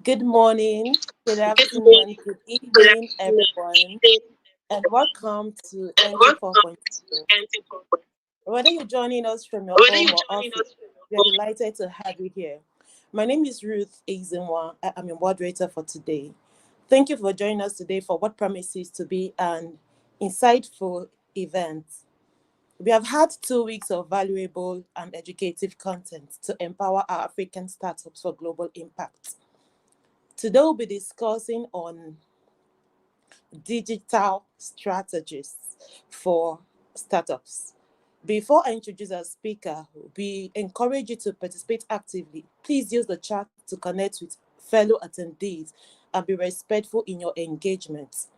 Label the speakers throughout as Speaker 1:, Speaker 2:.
Speaker 1: Good morning, good
Speaker 2: Good morning.
Speaker 1: afternoon, good
Speaker 2: Good
Speaker 1: evening,
Speaker 2: afternoon. Good
Speaker 1: everyone,
Speaker 2: evening.
Speaker 1: and welcome to
Speaker 2: And
Speaker 1: NT
Speaker 2: welcome
Speaker 1: 4.0.
Speaker 2: to Nteep.
Speaker 1: Whether you're joining us from your
Speaker 2: Whether
Speaker 1: home
Speaker 2: you're
Speaker 1: or
Speaker 2: joining
Speaker 1: office,
Speaker 2: us from your
Speaker 1: we are
Speaker 2: home.
Speaker 1: delighted to have you here. My name is Ruth Ezenwa. I am your moderator for today. Thank you for joining us today for what promises to be an insightful event. We have had 2 weeks of valuable and educative content to empower our African startups for global impact. Today we'll be discussing on digital strategies for startups. Before I introduce our speaker, we encourage you to participate actively. Please use the chat to connect with fellow attendees and be respectful in your engagement.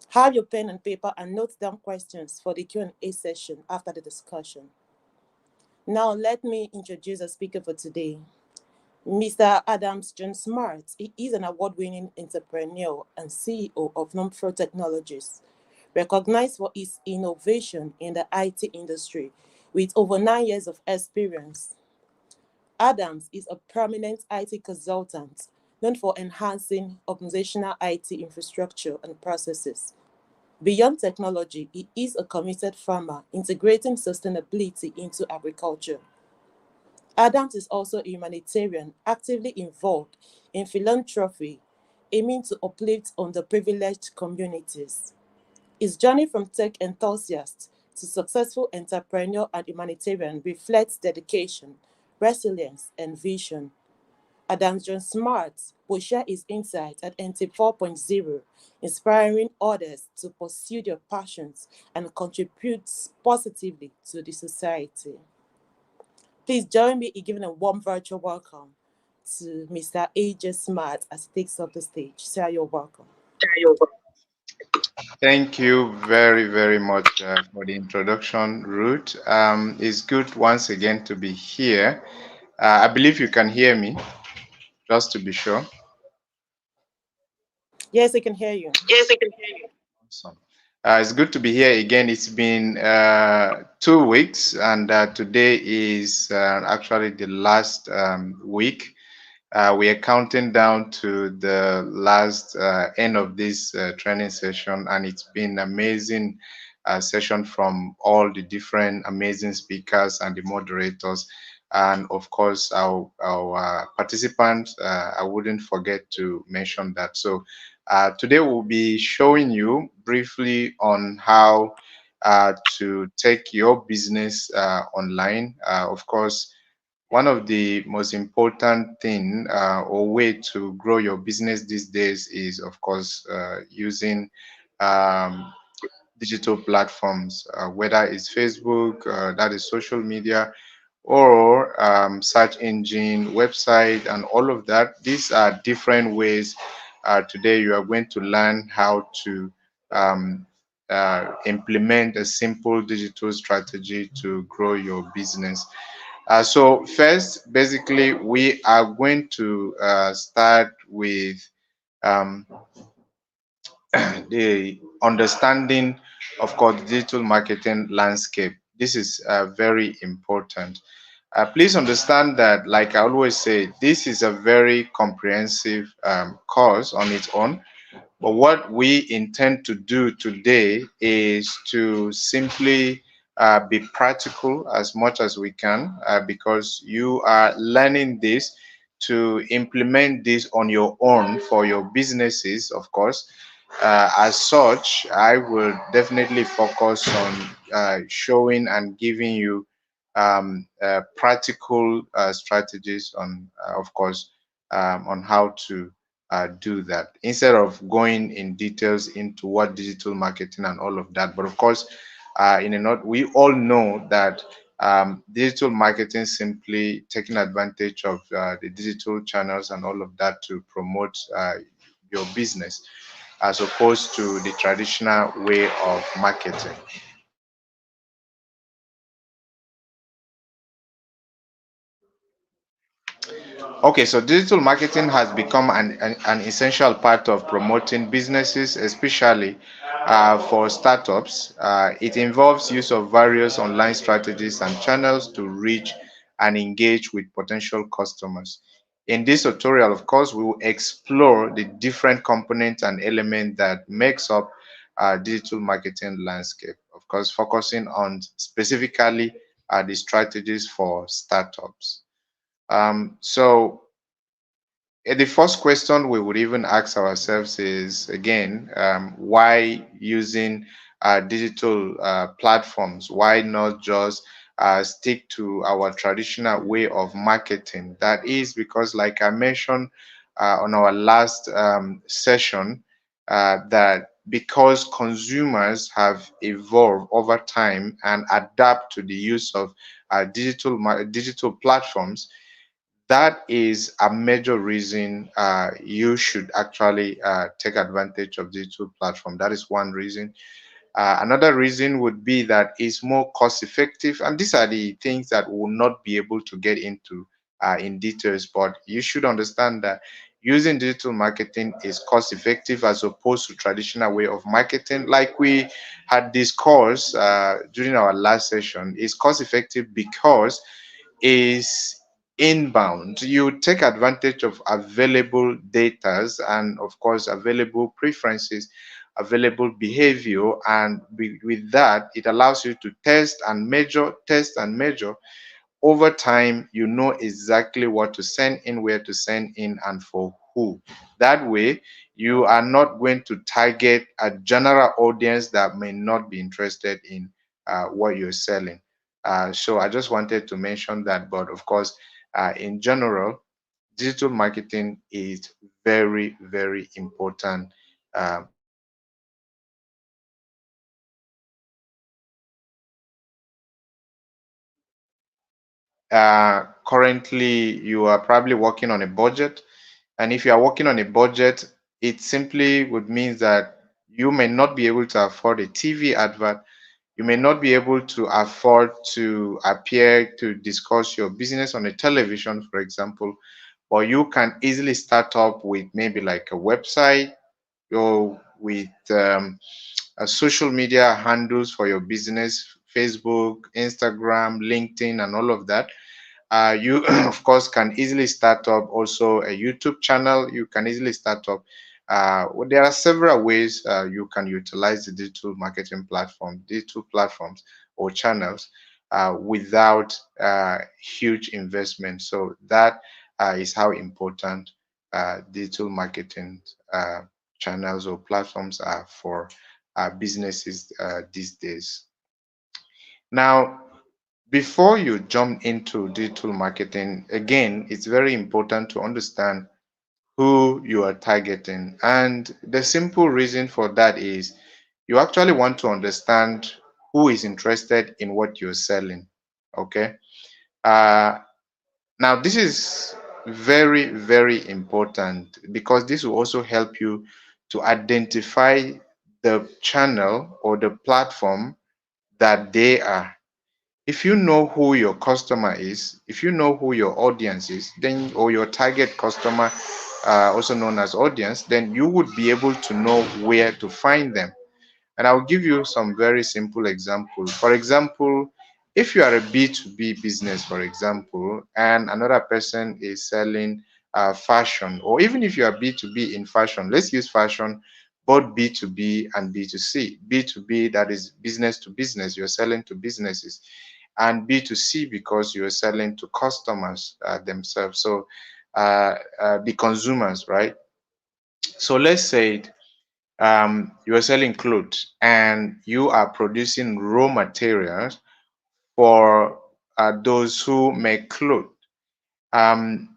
Speaker 1: Have your pen and paper and note down questions for the Q&A session after the discussion. Now, let me introduce our speaker for today. Mr. Adams John Smart, he is an award-winning entrepreneur and CEO of Nomfro Technologies, recognized for his innovation in the IT industry with over 9 years of experience. Adams is a prominent IT consultant known for enhancing organizational IT infrastructure and processes. Beyond technology, he is a committed farmer integrating sustainability into agriculture. Adams is also a humanitarian actively involved in philanthropy, aiming to uplift underprivileged communities. His journey from tech enthusiast to successful entrepreneur and humanitarian reflects dedication, resilience, and vision. Adams John Smart will share his insights at NT 4.0, inspiring others to pursue their passions and contribute positively to the society. Please join me in giving a warm virtual welcome to Mr. AJ Smart as he takes up the stage. Sir, you're welcome.
Speaker 3: Thank you very, very much for the introduction, Ruth. It's good once again to be here. I believe you can hear me, just to be sure.
Speaker 1: Yes, I can hear you.
Speaker 2: Yes, I can hear you.
Speaker 3: Awesome. It's good to be here again. It's been 2 weeks, and today is actually the last week. We are counting down to the last end of this training session, and it's been amazing session from all the different amazing speakers and the moderators, and of course our participants. I wouldn't forget to mention that. So today we'll be showing you briefly on how to take your business online. Of course, one of the most important thing or way to grow your business these days is, of course, using um, digital platforms, whether it's Facebook, that is social media, or search engine, website, and all of that. These are different ways. Today, you are going to learn how to um, implement a simple digital strategy to grow your business. So first, basically, we are going to start with um, the understanding, of course, the digital marketing landscape. This is very important. Please understand that, like I always say, this is a very comprehensive course on its own. But what we intend to do today is to simply be practical as much as we can because you are learning this to implement this on your own for your businesses, of course. As such, I will definitely focus on showing and giving you practical strategies on, of course, on how to do that instead of going in details into what digital marketing and all of that. But of course, in a note, we all know that digital marketing simply taking advantage of the digital channels and all of that to promote your business as opposed to the traditional way of marketing. Okay, so digital marketing has become an essential part of promoting businesses, especially for startups. It involves use of various online strategies and channels to reach and engage with potential customers. In this tutorial, of course, we will explore the different components and elements that makes up digital marketing landscape. Of course, focusing on specifically the strategies for startups. So the first question we would even ask ourselves is again, why using digital platforms? Why not just stick to our traditional way of marketing? That is because, like I mentioned on our last session, that because consumers have evolved over time and adapt to the use of digital platforms, that is a major reason you should actually take advantage of digital platform. That is one reason. Another reason would be that it's more cost effective, and these are the things that we will not be able to get into in details. But you should understand that using digital marketing is cost effective as opposed to traditional way of marketing. Like we had discussed during our last session, is cost effective because is inbound. You take advantage of available datas and of course available preferences, available behavior, and with that it allows you to test and measure. Over time you know exactly what to send in, where to send in, and for who. That way you are not going to target a general audience that may not be interested in what you're selling. So I just wanted to mention that. But of course, in general, digital marketing is very, very important. Currently, you are probably working on a budget. And if you are working on a budget, it simply would mean that you may not be able to afford a TV advert. You may not be able to afford to appear to discuss your business on a television, for example, but you can easily start up with maybe like a website or with social media handles for your business, Facebook, Instagram, LinkedIn, and all of that. You, of course, can easily start up also a YouTube channel. You can easily start up. Well, there are several ways you can utilize the digital platforms or channels without huge investment. So that is how important digital marketing channels or platforms are for businesses these days. Now, before you jump into digital marketing, again, it's very important to understand who you are targeting. And the simple reason for that is you actually want to understand who is interested in what you're selling. Okay. Uh, Now, this is very, very important because this will also help you to identify the channel or the platform that they are. If you know who your customer is, if you know who your audience is, then or your target customer, also known as audience, then you would be able to know where to find them. And I'll give you some very simple examples. For example, if you are a B2B business, for example, and another person is selling fashion, or even if you are B2B in fashion, let's use fashion, both B2B and B2C. B2B, that is business to business, you're selling to businesses, and B2C because you're selling to customers themselves. So the consumers, right? So let's say you are selling clothes and you are producing raw materials for those who make clothes. Um,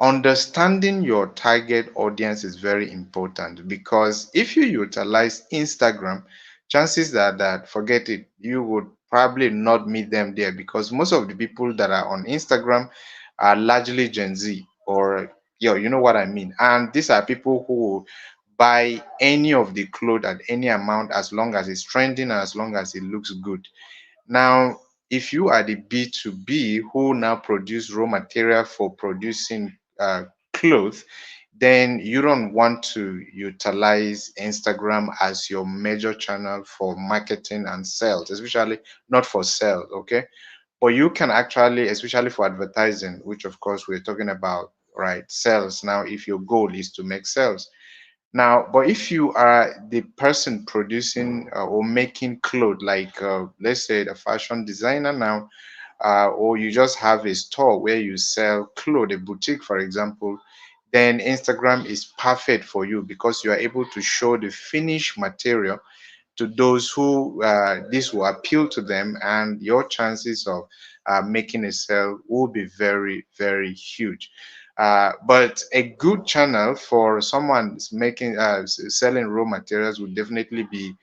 Speaker 3: Understanding your target audience is very important because if you utilize Instagram, chances are that forget it, you would probably not meet them there because most of the people that are on Instagram are largely Gen Z or you know what I mean. And these are people who will buy any of the clothes at any amount as long as it's trending and as long as it looks good. Now, if you are the B2B who now produce raw material for producing clothes, then you don't want to utilize Instagram as your major channel for marketing and sales, especially not for sales, okay? But you can actually, especially for advertising, which of course we're talking about right? Sales. Now, if your goal is to make sales. Now, but if you are the person producing or making clothes, like let's say the fashion designer now, or you just have a store where you sell clothes, a boutique, for example, then Instagram is perfect for you because you are able to show the finished material to those who this will appeal to them, and your chances of making a sale will be very, very huge. But a good channel for someone making selling raw materials would definitely be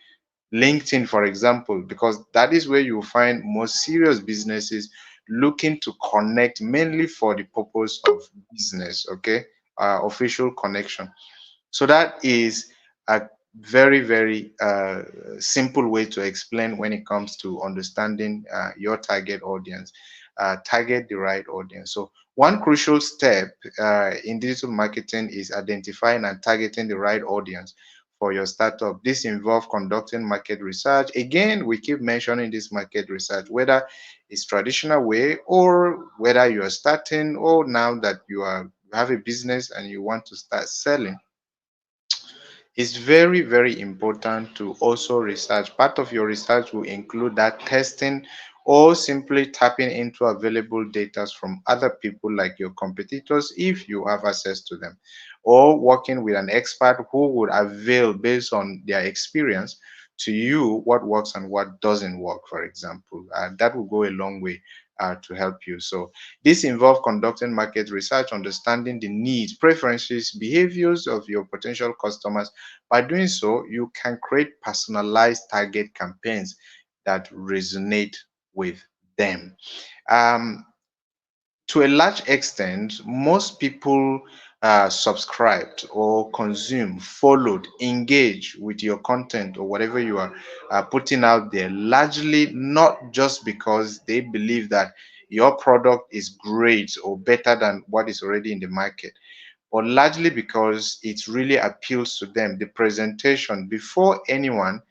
Speaker 3: LinkedIn, for example, because that is where you find more serious businesses looking to connect mainly for the purpose of business, okay? Official connection. So that is a very, very simple way to explain when it comes to understanding your target audience. Target the right audience. So one crucial step in digital marketing is identifying and targeting the right audience for your startup. This involves conducting market research. Again, we keep mentioning this market research, whether it's traditional way or whether you are starting or now that you have a business and you want to start selling. It's very, very important to also research. Part of your research will include that testing or simply tapping into available data from other people like your competitors if you have access to them, or working with an expert who would avail based on their experience to you what works and what doesn't work, for example. That will go a long way to help you. So this involves conducting market research, understanding the needs, preferences, behaviors of your potential customers. By doing so, you can create personalized target campaigns that resonate with them. Um, to a large extent, most people subscribed or consume, followed, engage with your content or whatever you are putting out there, largely not just because they believe that your product is great or better than what is already in the market, but largely because it really appeals to them. The presentation, before anyone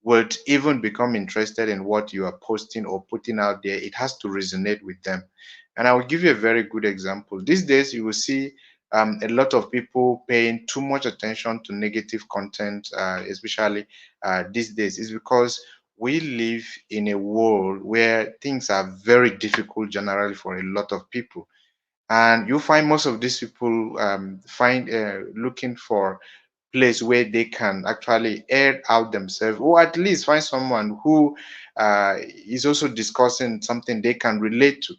Speaker 3: would even become interested in what you are posting or putting out there, it has to resonate with them. And I will give you a very good example. These days, you will see a lot of people paying too much attention to negative content, especially these days. Is because we live in a world where things are very difficult generally for a lot of people, and you find most of these people find looking for place where they can actually air out themselves, or at least find someone who is also discussing something they can relate to.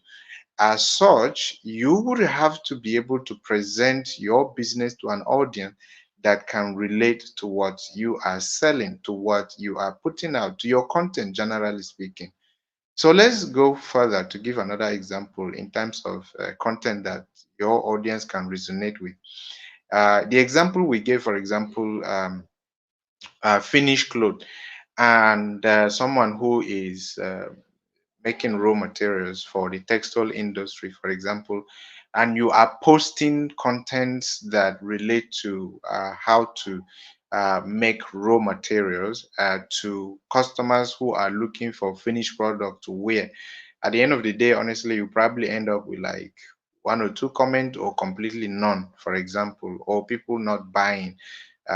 Speaker 3: As such, you would have to be able to present your business to an audience that can relate to what you are selling, to what you are putting out, to your content, generally speaking. So let's go further to give another example in terms of content that your audience can resonate with. The example we gave, for example, finished clothes, and someone who is making raw materials for the textile industry, for example, and you are posting contents that relate to how to make raw materials to customers who are looking for finished product to wear. At the end of the day, honestly, you probably end up with like one or two comments or completely none, for example, or people not buying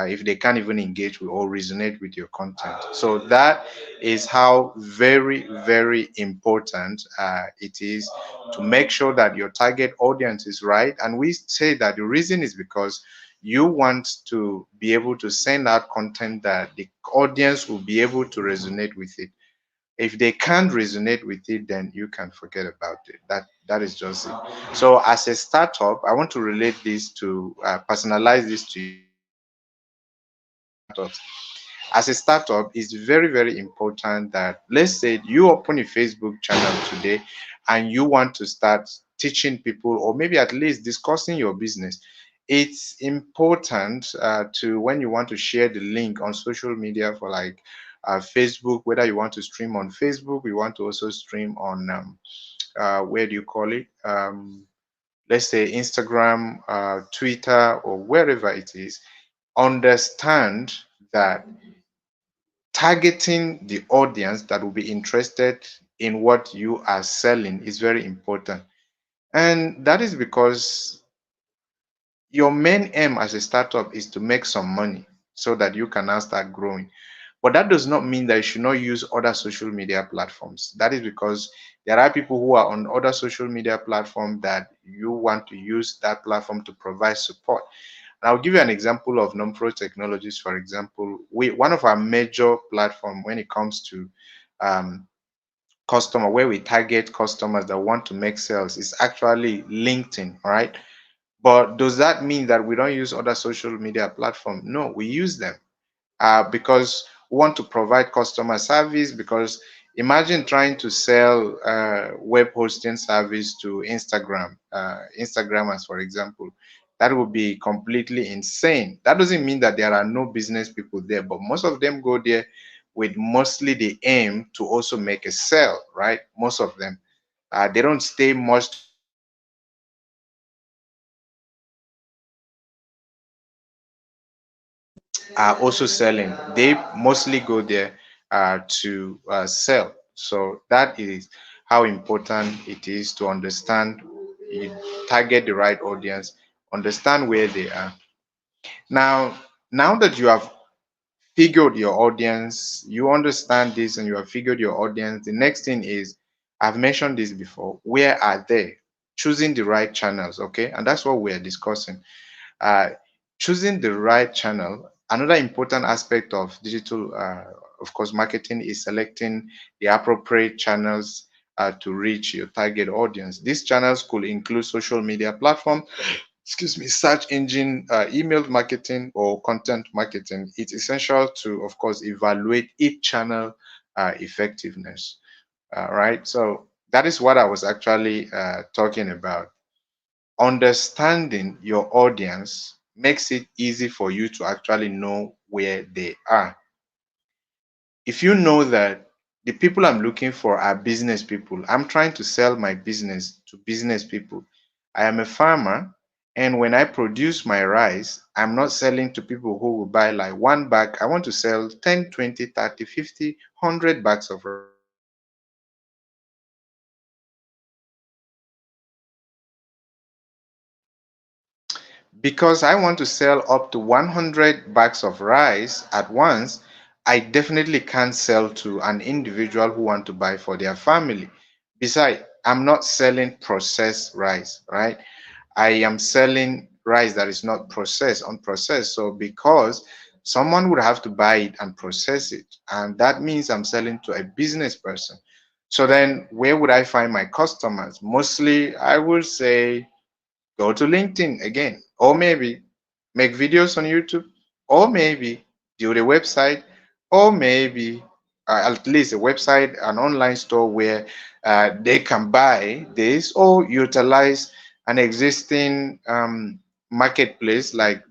Speaker 3: if they can't even engage with or resonate with your content. So that is how very, very important it is to make sure that your target audience is right. And we say that the reason is because you want to be able to send out content that the audience will be able to resonate with it. If they can't resonate with it, then you can forget about it. That is just it. So as a startup, I want to relate this to personalize this to you startups. As a startup, it's very, very important that, let's say you open a Facebook channel today and you want to start teaching people or maybe at least discussing your business. It's important to, when you want to share the link on social media for like Facebook, whether you want to stream on Facebook, you want to also stream on where do you call it, let's say Instagram, Twitter, or wherever it is. Understand that targeting the audience that will be interested in what you are selling is very important. And that is because your main aim as a startup is to make some money so that you can now start growing. But that does not mean that you should not use other social media platforms. That is because there are people who are on other social media platforms that you want to use that platform to provide support. And I'll give you an example of Nomfro Technologies, for example. One of our major platform when it comes to um, customer, where we target customers that want to make sales, is actually LinkedIn, all right? But does that mean that we don't use other social media platforms? No, we use them because we want to provide customer service. Because imagine trying to sell web hosting service to Instagrammers, for example. That would be completely insane. That doesn't mean that there are no business people there, but most of them go there with mostly the aim to also make a sale, right? Most of them. They don't stay much to make money. Are also selling. They mostly go there to sell. So that is how important it is to understand, you target the right audience, understand where they are. Now, now that you have figured your audience, you understand this and you have figured your audience, the next thing is, I've mentioned this before, where are they? Choosing the right channels, okay? And that's what we're discussing. uh, Choosing the right channel. Another important aspect of digital, of course, marketing is selecting the appropriate channels to reach your target audience. These channels could include social media platform, excuse me, search engine, email marketing, or content marketing. It's essential to, of course, evaluate each channel effectiveness. Right. So that is what I was actually talking about. Understanding your audience makes it easy for you to actually know where they are. If you know that the people I'm looking for are business people, I'm trying to sell my business to business people. I am a farmer, and when I produce my rice, I'm not selling to people who will buy like one bag. I want to sell 10, 20, 30, 50, 100 bags of rice. Why am I doing that? Because I want to sell up to 100 bags of rice at once. I definitely can't sell to an individual who want to buy for their family. Besides, I'm not selling processed rice, right? I am selling rice that is not processed, unprocessed. So because someone would have to buy it and process it, and that means I'm selling to a business person. So then where would I find my customers? Mostly, I would say go to LinkedIn again, or maybe make videos on YouTube, or maybe build a website, or maybe at least a website, an online store where they can buy this, or utilize an existing marketplace like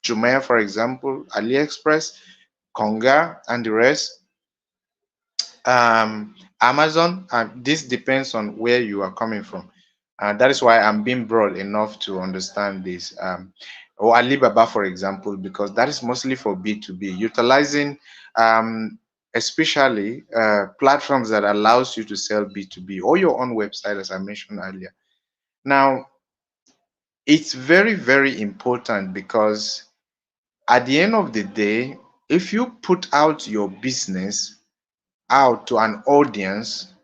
Speaker 3: Jumia, for example, AliExpress, Konga, and the rest, Amazon. This depends on where you are coming from. That is why I'm being broad enough to understand this. Or Alibaba, for example, because that is mostly for B2B, utilizing especially platforms that allows you to sell B2B, or your own website, as I mentioned earlier. Now, it's very, very important because at the end of the day, if you put out your business out to an audience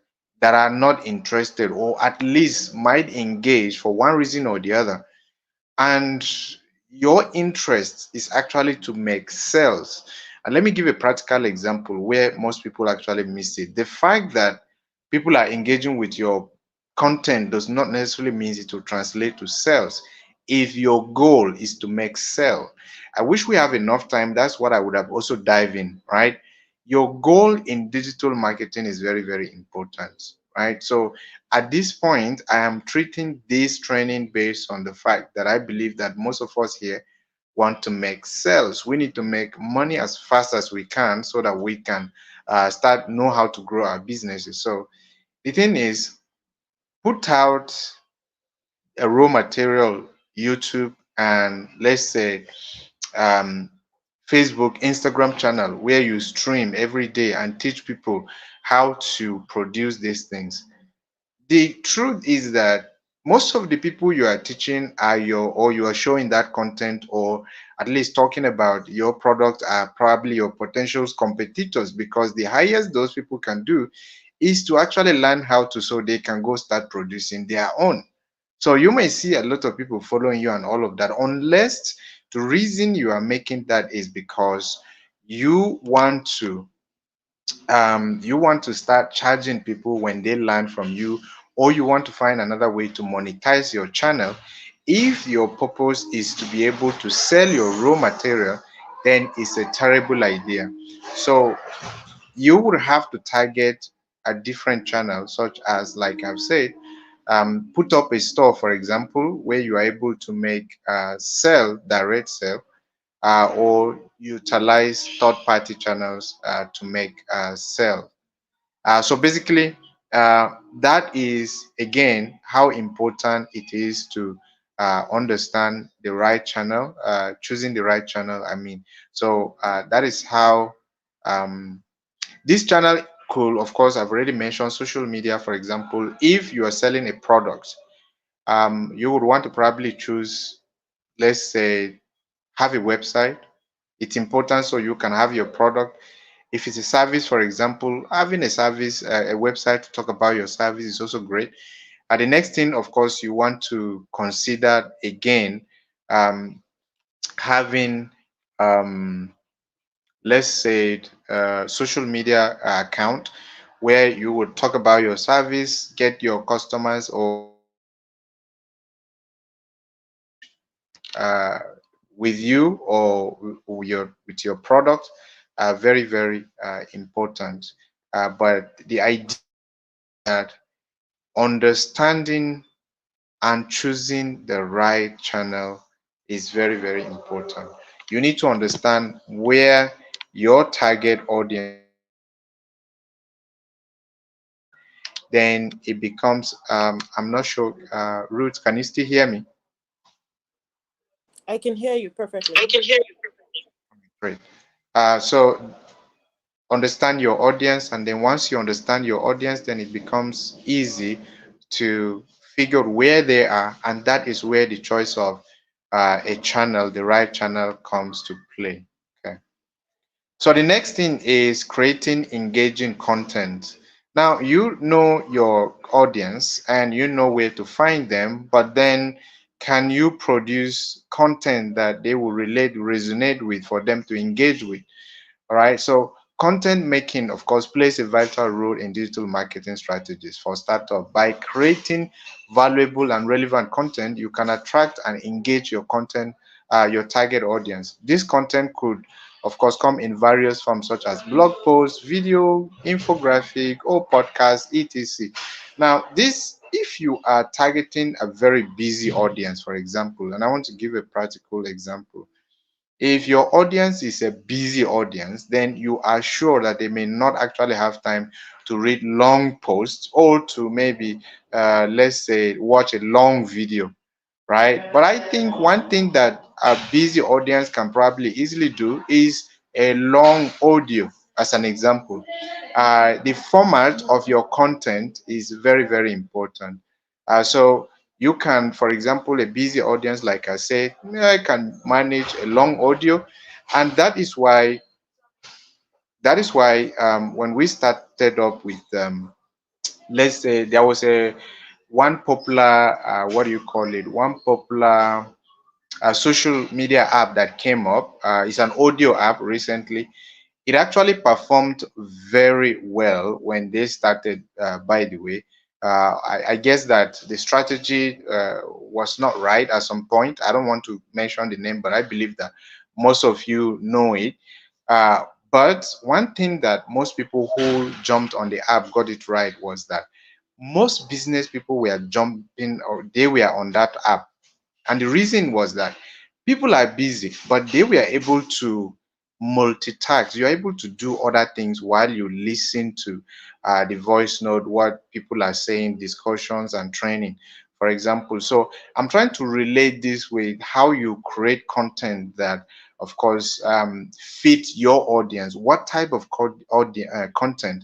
Speaker 3: that are not interested, or at least might engage for one reason or the other, and your interest is actually to make sales. And let me give a practical example where most people actually miss it. The fact that people are engaging with your content does not necessarily mean it will translate to sales. If your goal is to make sale, I wish we have enough time. That's what I would have also dive in, right? Your goal in digital marketing is very, very important, right? So at this point, I am treating this training based on the fact that I believe that most of us here want to make sales. We need to make money as fast as we can so that we can start know how to grow our businesses. So the thing is, put out a raw material, YouTube, and let's say um, Facebook, Instagram channel where you stream every day and teach people how to produce these things. The truth is that most of the people you are teaching are your, or you are showing that content, or at least talking about your product, are probably your potential competitors, because the highest those people can do is to actually learn how to, so they can go start producing their own. So you may see a lot of people following you and all of that, unless the reason you are making that is because you want to you want to start charging people when they learn from you, or you want to find another way to monetize your channel. If your purpose is to be able to sell your raw material, then it's a terrible idea. So you would have to target a different channel, such as, like I've said, put up a store, for example, where you are able to make sell, direct sell, or utilize third-party channels to make sell. So basically, that is again how important it is to understand the right channel, choosing the right channel. I mean, so that is how this channel could, of course, I've already mentioned social media, for example. If you are selling a product, you would want to probably choose, let's say, have a website. It's important so you can have your product. If it's a service, for example, having a service, a website to talk about your service is also great. And the next thing, of course, you want to consider again, um, having, um, let's say, social media account where you would talk about your service, get your customers, or engage uh, with you, or with your product, are very, very important. But the idea is that understanding and choosing the right channel is very, very important. You need to understand where your target audience is. Once you understand that, then it becomes, I'm not sure, Ruth, can you still hear me?
Speaker 1: I can hear you perfectly.
Speaker 3: Great. So understand your audience, and then once you understand your audience, then it becomes easy to figure out where they are, and that is where the choice of a channel, the right channel, comes to play. Okay. So the next thing is creating engaging content. Now you know your audience and you know where to find them, but then can you produce content that they will resonate with, for them to engage with? All right. So content making, of course, plays a vital role in digital marketing strategies for startup. By creating valuable and relevant content, you can attract and engage your target audience. This content could, of course, come in various forms such as blog posts, video, infographic, or podcast, etc. Now, this, if you are targeting a very busy audience, for example, and I want to give a practical example. If your audience is a busy audience, then you are sure that they may not actually have time to read long posts, or to maybe, let's say, watch a long video, right? But I think one thing that a busy audience can probably easily do is a long audio, as an example. The format of your content is very, very important. So you can, for example, a busy audience, like I said, I can manage a long audio, and that is why when we started up with, let's say, there was a one popular, what do you call it? One popular social media app that came up. It's an audio app recently. It actually performed very well when they started, by the way. I guess that the strategy was not right at some point. I don't want to mention the name, but I believe that most of you know it. But one thing that most people who jumped on the app got it right was that most business people were jumping, or they were on that app, and the reason was that people are busy, but they were able to multitask. You're able to do other things while you listen to the voice note, what people are saying, discussions, and training, for example. So I'm trying to relate this with how you create content that, of course, fit your audience. What type of content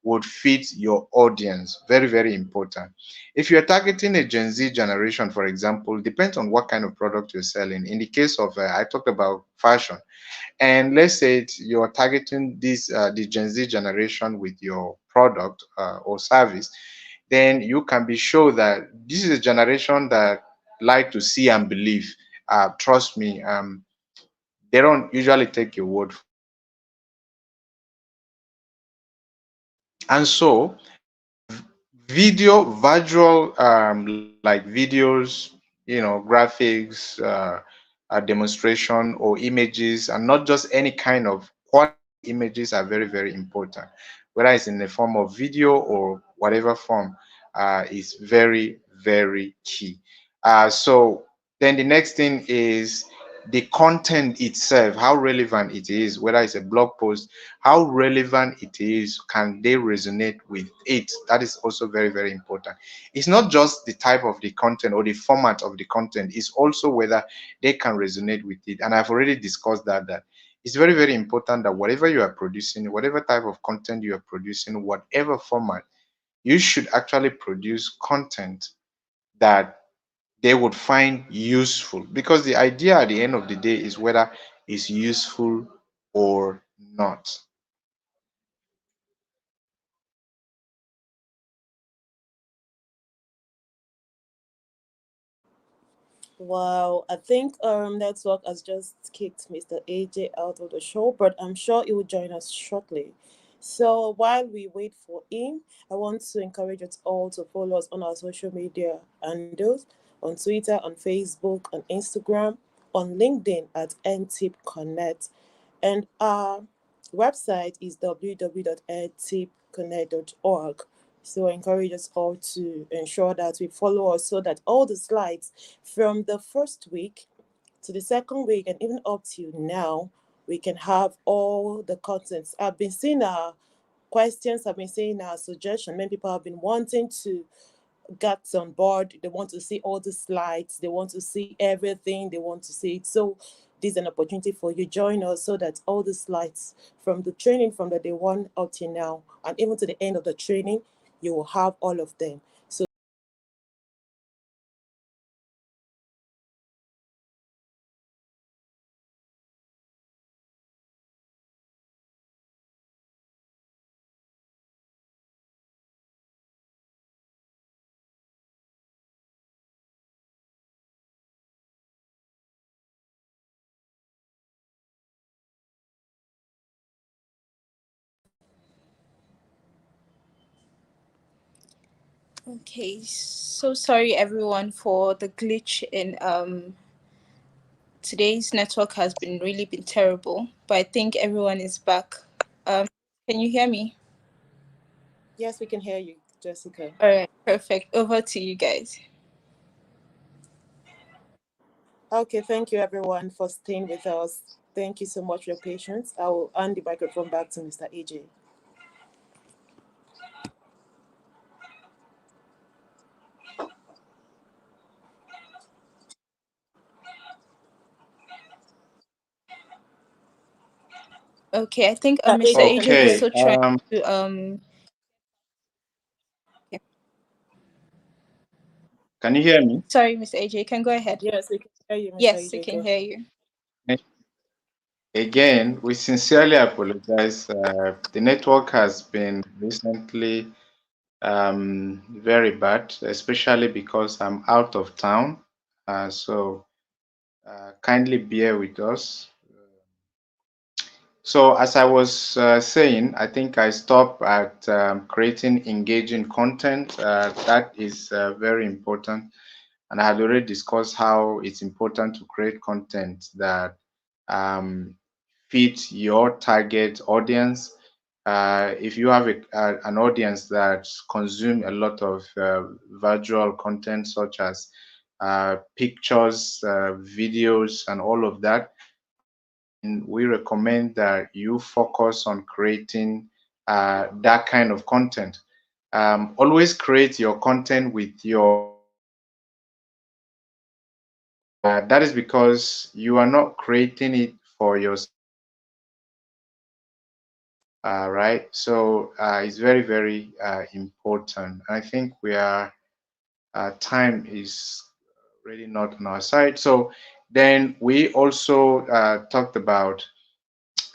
Speaker 3: would fit your audience. Very, very important. If you're targeting a Gen Z generation, for example, depends on what kind of product you're selling. In the case of, I talked about fashion, and let's say you're targeting this the Gen Z generation with your product or service, then you can be sure that this is a generation that like to see and believe. Trust me, they don't usually take your word for it. And so video virtual like videos, graphics, demonstration or images, and not just any kind of quality images, are very, very important, whether it's in the form of video or whatever form, is very, very key. So then the next thing is the content itself, how relevant it is, whether it's a blog post, how relevant it is, can they resonate with it? That is also very, very important. It's not just the type of the content or the format of the content, it's also whether they can resonate with it. And I've already discussed that it's very, very important that whatever you are producing, whatever type of content you are producing, whatever format, you should actually produce content that they would find useful, because the idea at the end of the day is whether it's useful or not.
Speaker 1: Wow, I think network has just kicked Mr. AJ out of the show, but I'm sure he will join us shortly. So while we wait for him, I want to encourage us all to follow us on our social media handles, on Twitter, on Facebook, on Instagram, on LinkedIn at Nteep Connect, and our website is www.ntipconnect.org. So I encourage us all to ensure that we follow us so that all the slides from the first week to the second week and even up to now, we can have all the contents. I've been seeing our questions, I've been seeing our suggestions. Many people have been wanting to get on board. They want to see all the slides, they want to see everything, they want to see it. So this is an opportunity for you. Join us so that all the slides from the training from the day one up to now and even to the end of the training, you will have all of them. So
Speaker 2: Okay, so sorry everyone for the glitch in today's network has been terrible, but I think everyone is back. Um can you hear me?
Speaker 1: yes, we can hear you, Jessica.
Speaker 2: All right, perfect. Over to you guys.
Speaker 1: Okay, thank you everyone for staying with us. Thank you so much for your patience. I will hand the microphone back to Mr. AJ.
Speaker 2: Okay, I think
Speaker 1: Mr.
Speaker 2: Mr.
Speaker 1: AJ, can
Speaker 2: AJ
Speaker 1: you
Speaker 2: was
Speaker 1: hear?
Speaker 3: Okay.
Speaker 2: still trying to yeah.
Speaker 3: Can you hear me?
Speaker 2: Sorry, Mr. AJ, you can go ahead.
Speaker 1: Yes, we can hear you, Mr.
Speaker 2: Yes, we
Speaker 1: AJ.
Speaker 2: can
Speaker 1: Go.
Speaker 2: hear you.
Speaker 3: Again, we sincerely apologize. The network has been recently very bad, especially because I'm out of town. So kindly bear with us. So, as I was saying, I think I stopped at creating engaging content. That is very important. And I had already discussed how it's important to create content that um, fit your target audience. If you have an audience that consume a lot of visual content, such as pictures, videos, and all of that, then we recommend that you focus on creating that kind of content. Always create your content with your that is because you are not creating it for yourself. Right. So it's very, very important. I think we are time is really not on our side. So then we also talked about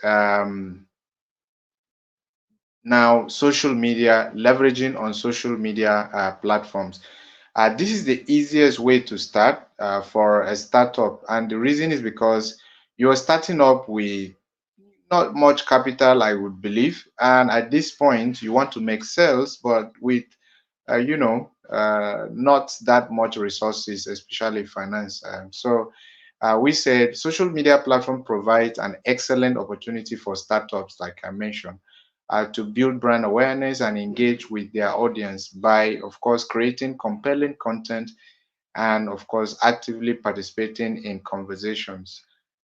Speaker 3: um, now social media, leveraging on social media platforms. This is the easiest way to start for a startup, and the reason is because you're starting up with not much capital, I would believe, and at this point you want to make sales, but with not that much resources, especially finance. So we said social media platform provides an excellent opportunity for startups, like I mentioned, to build brand awareness and engage with their audience by, of course, creating compelling content and, of course, actively participating in conversations.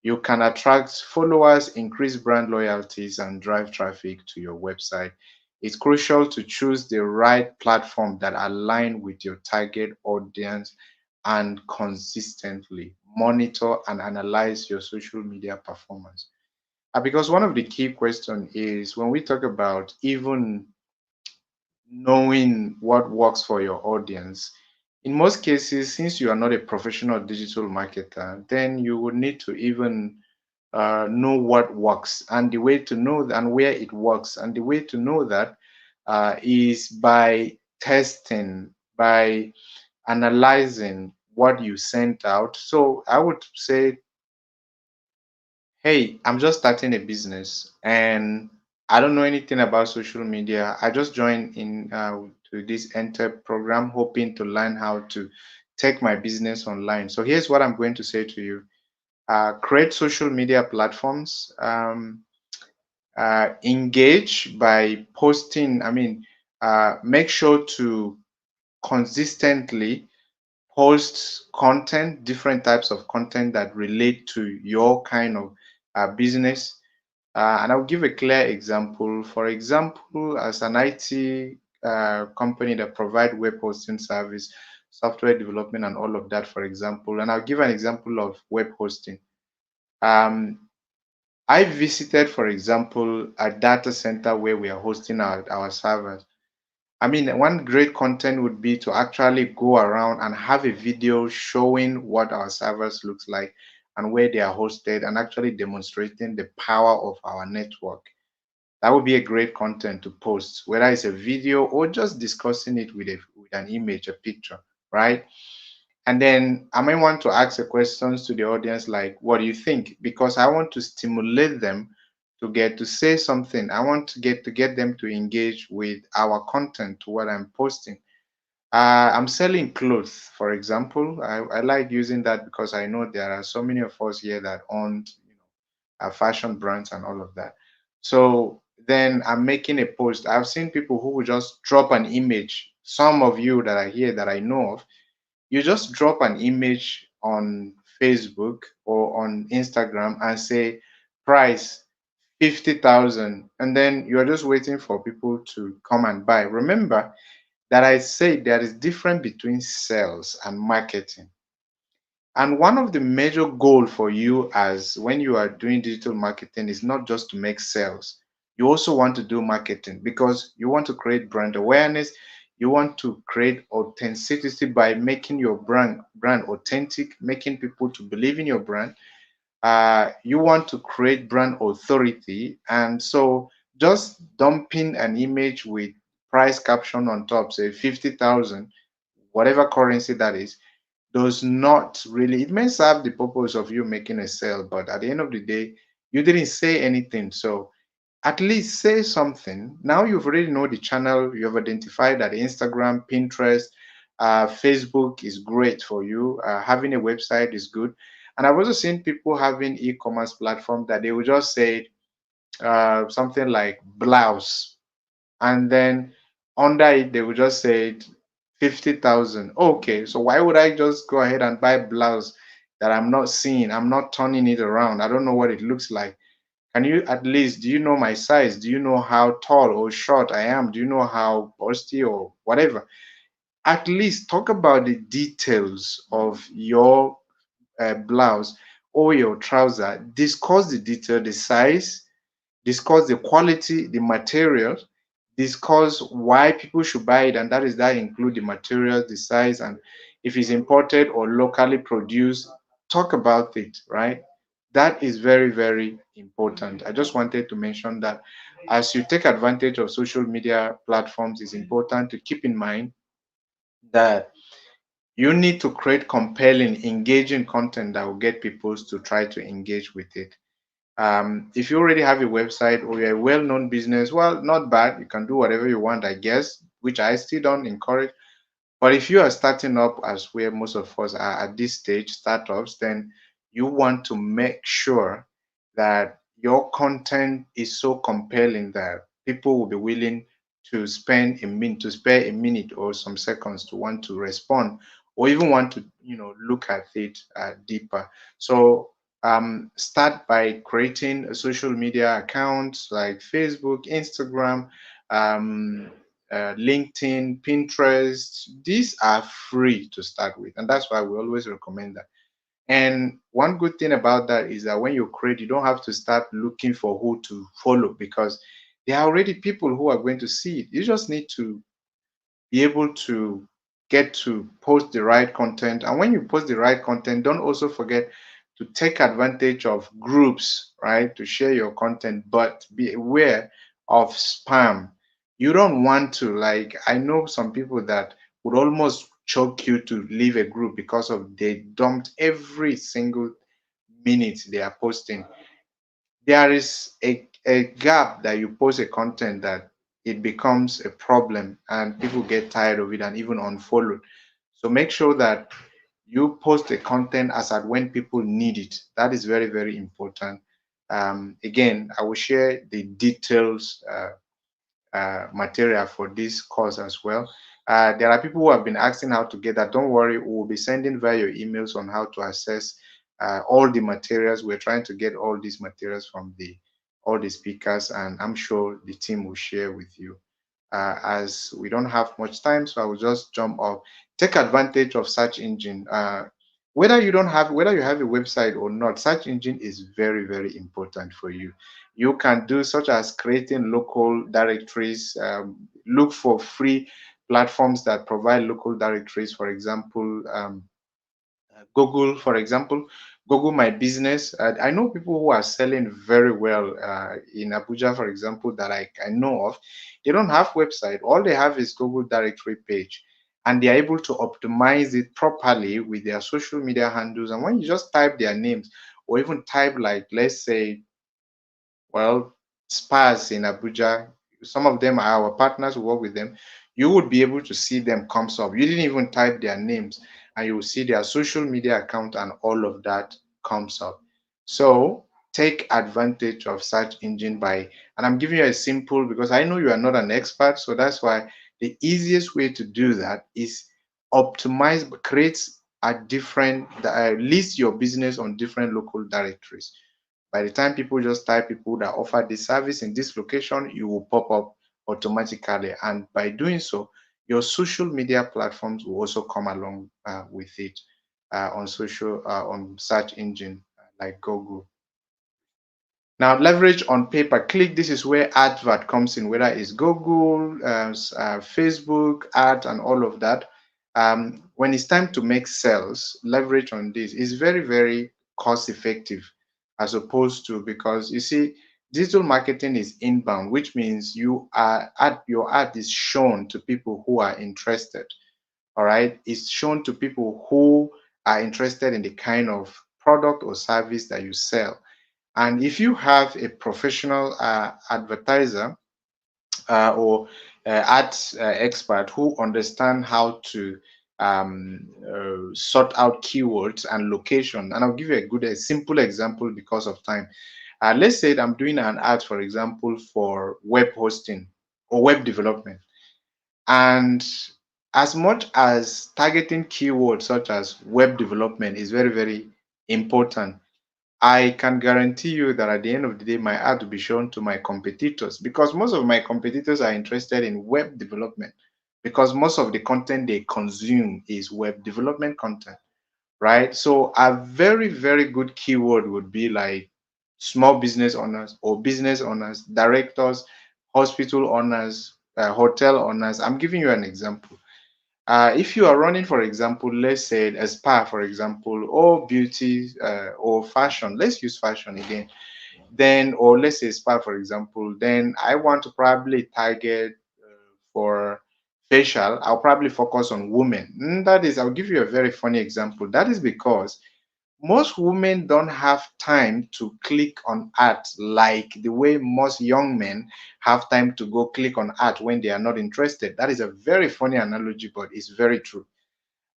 Speaker 3: You can attract followers, increase brand loyalties, and drive traffic to your website. It's crucial to choose the right platform that align with your target audience and consistently monitor and analyze your social media performance. Because one of the key questions is when we talk about even knowing what works for your audience. In most cases, since you are not a professional digital marketer, then you would need to even know what works and the way to know and where it works. And the way to know that is by testing, by analyzing what you sent out. So I would say, hey, I'm just starting a business and I don't know anything about social media. I just joined in to this Nteep program, hoping to learn how to take my business online. So here's what I'm going to say to you: create social media platforms, engage by posting. Make sure to consistently post content, different types of content that relate to your kind of business. And I'll give a clear example. For example, as an IT company that provide web hosting service, software development, and all of that, for example, and I'll give an example of web hosting. Um, I visited, for example, a data center where we are hosting our servers. I mean, one great content would be to actually go around and have a video showing what our servers looks like and where they are hosted and actually demonstrating the power of our network. That would be a great content to post, whether it's a video or just discussing it with an image, a picture, right? And then I might want to ask the questions to the audience like, what do you think? Because I want to stimulate them to get to say something. I want to get them to engage with our content, to what I'm posting. I'm selling clothes, for example. I like using that because I know there are so many of us here that own, fashion brands and all of that. So then I'm making a post. I've seen people who will just drop an image. Some of you that are here that I know of, you just drop an image on Facebook or on Instagram and say price 50,000, and then you're just waiting for people to come and buy. Remember that I say there is difference between sales and marketing. And one of the major goal for you as when you are doing digital marketing is not just to make sales. You also want to do marketing because you want to create brand awareness. You want to create authenticity by making your brand authentic, making people to believe in your brand. You want to create brand authority, and so just dumping an image with price caption on top, say 50,000, whatever currency that is, does not really, it may serve the purpose of you making a sale, but at the end of the day, you didn't say anything. So at least say something. Now you've already know the channel, you have identified that Instagram, Pinterest, Facebook is great for you. Having a website is good. And I've also seen people having e-commerce platform that they will just say something like blouse, and then under it they will just say 50,000. Okay, so why would I just go ahead and buy blouse that I'm not seeing? I'm not turning it around. I don't know what it looks like. Can you at least, do you know my size? Do you know how tall or short I am? Do you know how busty or whatever? At least talk about the details of your blouse or your trouser. Discuss the detail, the size, discuss the quality, the materials, discuss why people should buy it, and that include the materials, the size, and if it's imported or locally produced, talk about it, right? That is very, very important. I just wanted to mention that as you take advantage of social media platforms, it's important to keep in mind that you need to create compelling, engaging content that will get people to try to engage with it. If you already have a website or you're a well-known business, well, not bad. You can do whatever you want, I guess, which I still don't encourage. But if you are starting up, as where most of us are at this stage, startups, then you want to make sure that your content is so compelling that people will be willing to spare a minute or some seconds to want to respond or even want to, look at it deeper. So start by creating a social media accounts like Facebook, Instagram, um, LinkedIn, Pinterest. These are free to start with, and that's why we always recommend that. And one good thing about that is that when you create, you don't have to start looking for who to follow because there are already people who are going to see it. You just need to be able to get to post the right content. And when you post the right content, don't also forget to take advantage of groups, right, to share your content, but be aware of spam. You don't want to, like, I know some people that would almost choke you to leave a group because of they dumped every single minute they are posting. There is a gap that you post a content that it becomes a problem and people get tired of it and even unfollow. So make sure that you post the content as at when people need it. That is very, very important. Again, I will share the details material for this course as well. There are people who have been asking how to get that. Don't worry, we will be sending via your emails on how to access all the materials. We're trying to get all these materials from the all the speakers, and I'm sure the team will share with you. As we don't have much time, so I will just jump off. Take advantage of search engine. Whether you have a website or not, search engine is very, very important for you. You can do such as creating local directories. Look for free platforms that provide local directories. For example, Google, for example, Google My Business. I know people who are selling very well in Abuja, for example, that I know of. They don't have website. All they have is Google directory page, and they are able to optimize it properly with their social media handles. And when you just type their names, or even type like, let's say, well, spas in Abuja, some of them are our partners who work with them. You would be able to see them comes up. You didn't even type their names, and you will see their social media account, and all of that comes up. So take advantage of search engine by, and I'm giving you a simple because I know you are not an expert, so that's why the easiest way to do that is optimize, create a different, list your business on different local directories. By the time people just type people that offer this service in this location, you will pop up automatically. And by doing so, your social media platforms will also come along with it on search engine like Google. Now, leverage on pay per click. This is where advert comes in, whether it's Google, Facebook, ad, and all of that. When it's time to make sales, leverage on this is very, very cost effective as opposed to, because you see, digital marketing is inbound, which means your ad is shown to people who are interested. All right, it's shown to people who are interested in the kind of product or service that you sell. And if you have a professional advertiser or ads expert who understand how to sort out keywords and location, and I'll give you a simple example because of time. Let's say that I'm doing an ad, for example, for web hosting or web development. And as much as targeting keywords such as web development is very, very important, I can guarantee you that at the end of the day, my ad will be shown to my competitors because most of my competitors are interested in web development because most of the content they consume is web development content, right? So a very, very good keyword would be like small business owners or business owners, directors, hospital owners, hotel owners. I'm giving you an example. If you are running, for example, let's say a spa, for example, or beauty or fashion, let's use fashion again, then, or let's say spa, for example, then I want to probably target for facial, I'll probably focus on women. That is, I'll give you a very funny example. That is because most women don't have time to click on art like the way most young men have time to go click on art when they are not interested. That is a very funny analogy, but it's very true.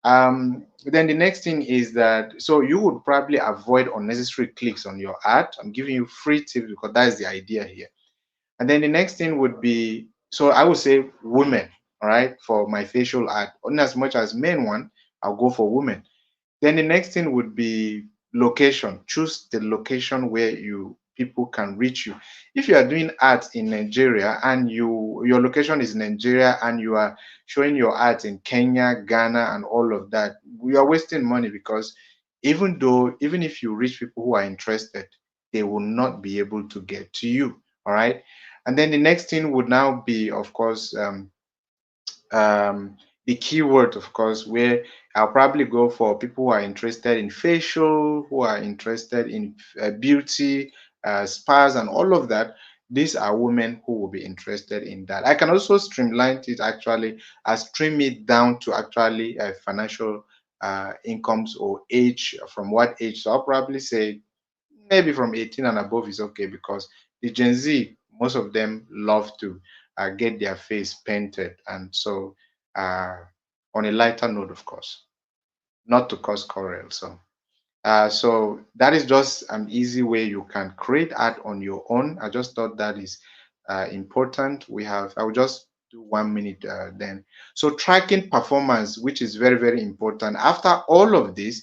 Speaker 3: Then the next thing is that so you would probably avoid unnecessary clicks on your art. I'm giving you free tips because that's the idea here. And then the next thing would be so I would say women, all right, for my facial art. On as much as men want, I'll go for women. Then the next thing would be location. Choose the location where you people can reach you. If you are doing art in Nigeria and your location is Nigeria and you are showing your art in Kenya, Ghana, and all of that, we are wasting money because even if you reach people who are interested, they will not be able to get to you. All right. And then the next thing would now be, of course, um, the keyword, of course, where I'll probably go for people who are interested in facial, who are interested in beauty, spas, and all of that. These are women who will be interested in that. I can also streamline it actually, stream it down to actually financial incomes or age, from what age. So I'll probably say maybe from 18 and above is okay because the Gen Z, most of them love to get their face painted. And so, uh, on a lighter note, of course, not to cause quarrel. So that is just an easy way you can create art on your own. I just thought that is important. I will just do 1 minute then. So tracking performance, which is very, very important. After all of this,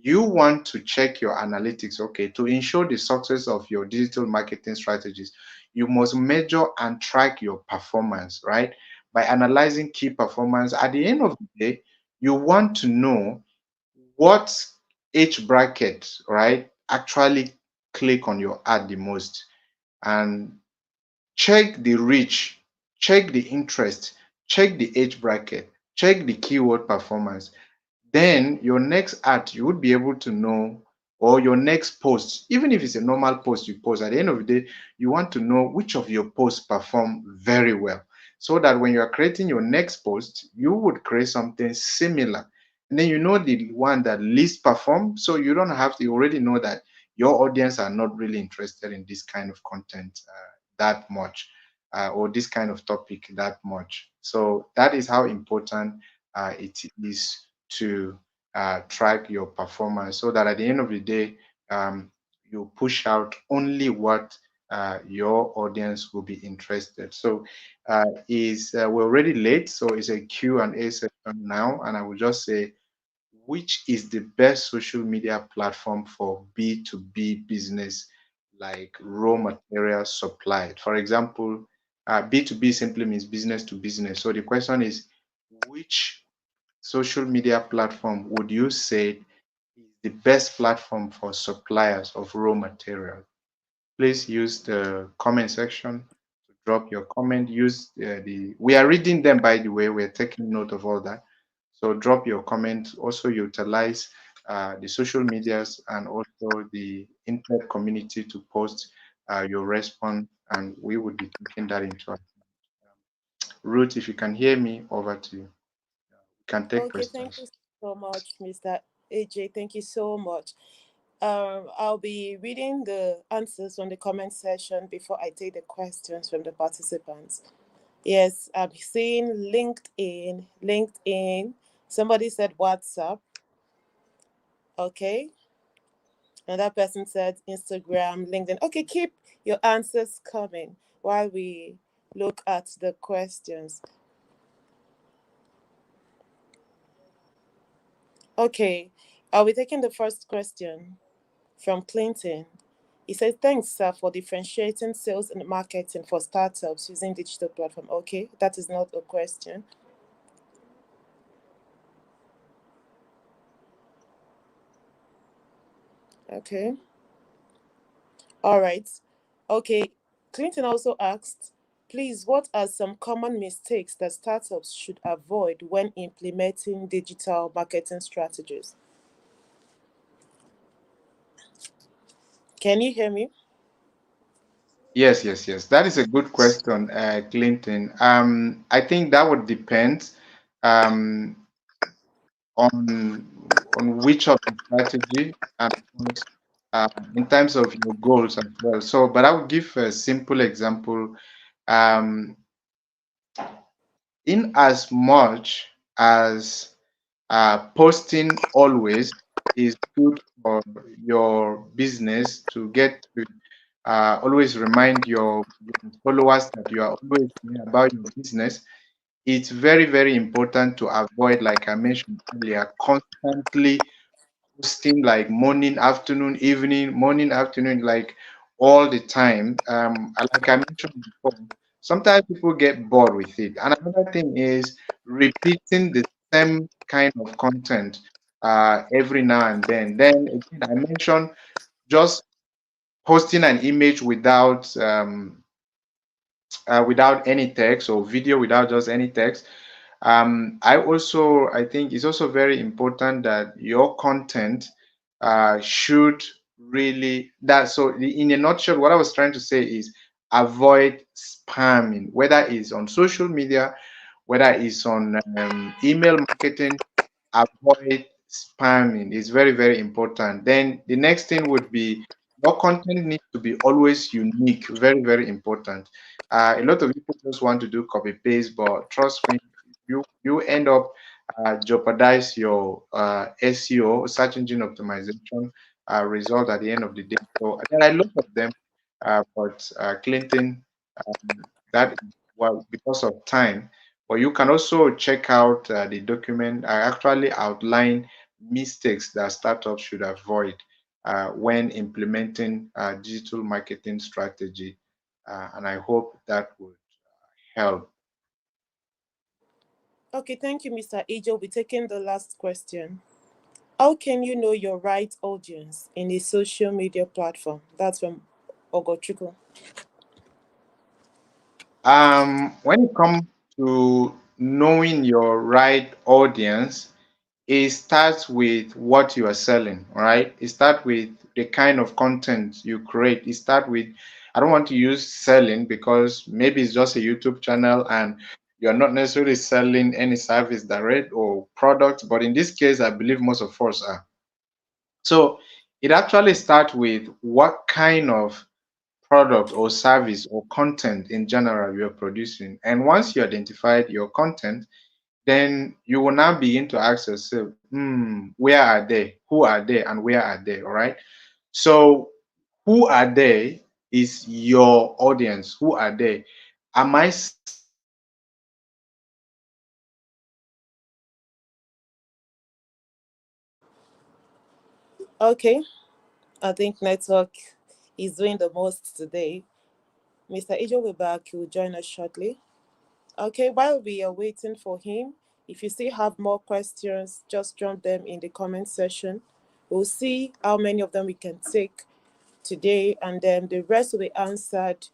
Speaker 3: you want to check your analytics, okay, to ensure the success of your digital marketing strategies. You must measure and track your performance, right? By analyzing key performance. At the end of the day, you want to know what age bracket, right, actually click on your ad the most, and check the reach, check the interest, check the age bracket, check the keyword performance. Then your next ad, you would be able to know, or your next post, even if it's a normal post you post, at the end of the day, you want to know which of your posts perform very well. So that when you are creating your next post, you would create something similar. And then you know the one that least perform. So you don't have to, you already know that your audience are not really interested in this kind of content that much, or this kind of topic that much. So that is how important it is to track your performance so that at the end of the day, you push out only what your audience will be interested. So we're already late, so it's a Q&A session now, and I will just say, which is the best social media platform for B2B business, like raw material supplied? For example, B2B simply means business to business. So the question is, which social media platform would you say is the best platform for suppliers of raw material? Please use the comment section to drop your comment. Use we are reading them, by the way, we're taking note of all that. So drop your comment. Also utilize the social medias and also the internet community to post your response, and we would be taking that into account. Ruth, if you can hear me, over to you. We can take
Speaker 1: Okay, thank you
Speaker 3: questions.
Speaker 1: so much, Mr. AJ. Thank you so much. I'll be reading the answers from the comment section before I take the questions from the participants. Yes, I'm seeing LinkedIn. LinkedIn. Somebody said WhatsApp. Okay. Another person said Instagram, LinkedIn. Okay, keep your answers coming while we look at the questions. Okay, I'll be taking the first question from Clinton. He says, thanks, sir, for differentiating sales and marketing for startups using digital platform. Okay, that is not a question. Okay. All right. Okay. Clinton also asked, please, what are some common mistakes that startups should avoid when implementing digital marketing strategies? Can you hear me?
Speaker 3: Yes, yes, yes. That is a good question, Clinton. I think that would depend um, on which of the strategy and of course, in terms of your goals as well. So, but I will give a simple example. Um, in as much as posting always is good for your business to get to always remind your followers that you are always there about your business. It's very, very important to avoid, like I mentioned earlier, constantly posting like morning, afternoon, evening, morning, afternoon, like all the time. Like I mentioned before, sometimes people get bored with it. And another thing is repeating the same kind of content every now and then. Then again, I mentioned just posting an image without any text, or video without just any text. I think it's also very important that your content should really that. So, in a nutshell, what I was trying to say is avoid spamming, whether it's on social media, whether it's on email marketing. Avoid spamming. It's very, very important. Then the next thing would be your content needs to be always unique. Very, very important. A lot of people just want to do copy paste, but trust me, you end up jeopardize your SEO, search engine optimization result at the end of the day. So there are a lot of them, but Clinton, that is, well, because of time. But you can also check out the document. I actually outline mistakes that startups should avoid when implementing digital marketing strategy, and I hope that would help.
Speaker 1: Okay, thank you, Mr. Ajo. We'll be taking the last question. How can you know your right audience in a social media platform? That's from Ogochukwu.
Speaker 3: When it comes to knowing your right audience, it starts with what you are selling, all right? It starts with the kind of content you create. It starts with, I don't want to use selling because maybe it's just a YouTube channel and you're not necessarily selling any service direct or product, but in this case, I believe most of us are. So it actually starts with what kind of product or service or content in general you're producing. And once you identified your content, then you will now begin to ask yourself, where are they? Who are they? And where are they? All right. So, who are they is your audience. Who are they? Am I selling something that
Speaker 1: Okay, I think network is doing the most today. Mr. Ajo will be back. He will join us shortly. Okay, while we are waiting for him, if you still have more questions, just drop them in the comment section. We'll see how many of them we can take today, and then the rest will be answered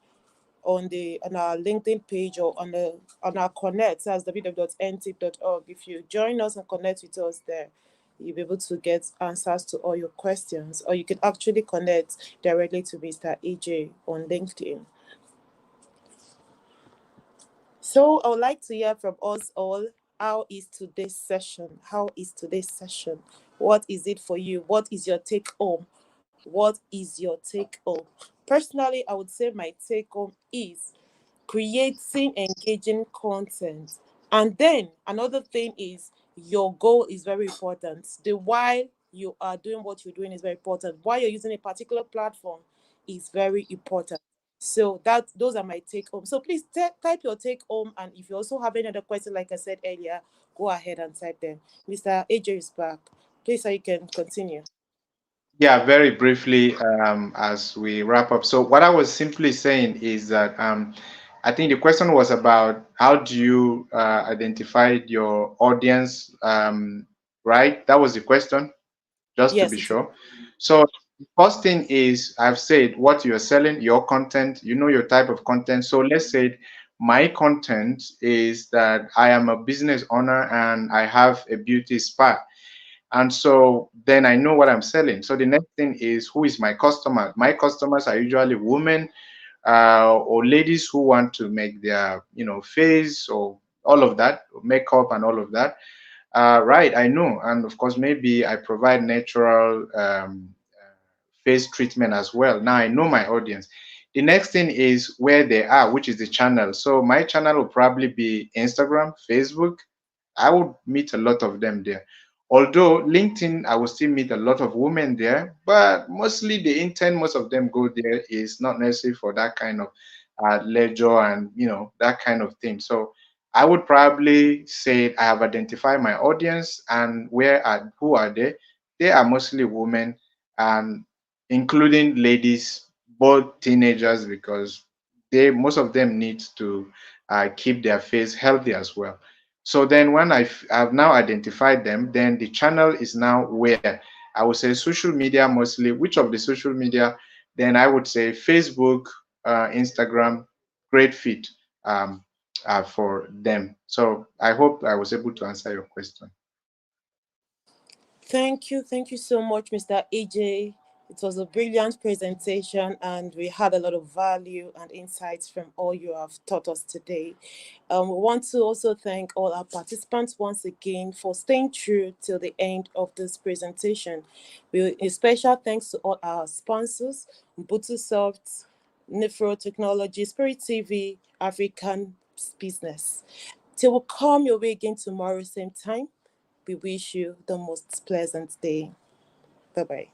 Speaker 1: on our LinkedIn page or on our connect. That's www.ntip.org. If you join us and connect with us there, you'll be able to get answers to all your questions, or you can actually connect directly to Mr. AJ on LinkedIn. So I would like to hear from us all. How is today's session? How is today's session? What is it for you? What is your take home? What is your take home? Personally, I would say my take home is creating engaging content. And then another thing is your goal is very important. The why you are doing what you're doing is very important. Why you're using a particular platform is very important. So that those are my take home. So please type your take home, and if you also have any other question, like I said earlier, go ahead and type them. Mr. AJ is back. Please, so you can continue.
Speaker 3: Yeah, very briefly, as we wrap up. So, what I was simply saying is that I think the question was about how do you identify your audience, right? That was the question, just to
Speaker 1: Yes,
Speaker 3: be
Speaker 1: it is.
Speaker 3: sure. So, First thing is, I've said what you're selling, your content, you know your type of content. So let's say my content is that I am a business owner and I have a beauty spa. And so then I know what I'm selling. So the next thing is, who is my customer? My customers are usually women or ladies who want to make their, face or all of that, makeup and all of that. Right, I know. And of course, maybe I provide natural face treatment as well. Now I know my audience. The next thing is where they are, which is the channel. So my channel will probably be Instagram, Facebook. I would meet a lot of them there. Although LinkedIn, I will still meet a lot of women there, but mostly the intent most of them go there is not necessarily for that kind of leisure and that kind of thing. So I would probably say I have identified my audience and who are they? They are mostly women and including ladies, both teenagers, because they most of them need to keep their face healthy as well. So then when I've now identified them, then the channel is now where I would say social media mostly. Which of the social media? Then I would say Facebook, Instagram, great fit for them. So I hope I was able to answer your question.
Speaker 1: Thank you. Thank you so much, Mr. AJ. It was a brilliant presentation, and we had a lot of value and insights from all you have taught us today. We want to also thank all our participants once again for staying true till the end of this presentation. A special thanks to all our sponsors, Soft, Nomfro Technologies, Spirit TV, African Business. Till we come your way again tomorrow, same time. We wish you the most pleasant day. Bye bye.